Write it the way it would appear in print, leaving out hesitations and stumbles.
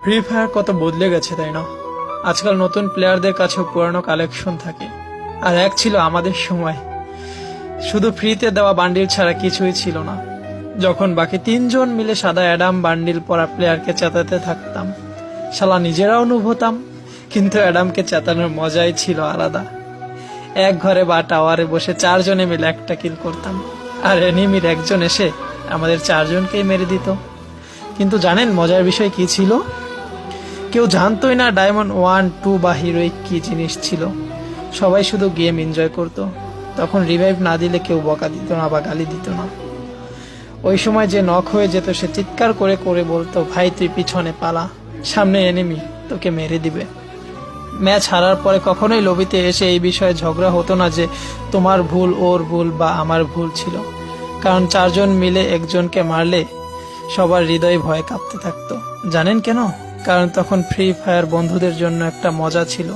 Free fire কত বদলে গেছে তাই না? আজকাল নতুন প্লেয়ারদের কাছেও পুরানো কালেকশন থাকে, আর এক ছিল আমাদের সময়, শুধু ফ্রিতে দেওয়া বান্ডিল ছাড়া কিছুই ছিল না। যখন বাকি তিনজন মিলে সাদা অ্যাডাম বান্ডিল পরা প্লেয়ারকে চেতাতে থাকতাম, শালা নিজেরাও নুব হতাম, কিন্তু অ্যাডামকে চেতানোর মজাই ছিল আলাদা। এক ঘরে বা টাওয়ারে বসে চারজনে মিলে একটা কিল করতাম, আর এনিমির একজন এসে আমাদের চারজনকেই মেরে দিত। কিন্তু জানেন মজার বিষয় কি ছিল? কেউ জানতোই না ডায়মন্ড 1, 2 বা হিরোইক কি জিনিস ছিল। সবাই শুধু গেম এনজয় করতো। তখন রিভাইভ না দিলে কেউ বকা দিত না বা গালি দিত না। ওই সময় যে নক হয়ে যেত সে চিৎকার করে করে বলতো, ভাই তুই পিছনে পালা, সামনে এনিমি, তোকে মেরে দিবে। ম্যাচ হারার পরে কখনোই লবিতে এসে এই বিষয়ে ঝগড়া হতো না যে তোমার ভুল, ওর ভুল বা আমার ভুল ছিল, কারণ চারজন মিলে একজনকে মারলে সবার হৃদয় ভয়ে কাঁপতে থাকতো। জানেন কেন? কারণ তখন ফ্রি ফায়ার বন্ধুদের জন্য একটা মজা ছিল।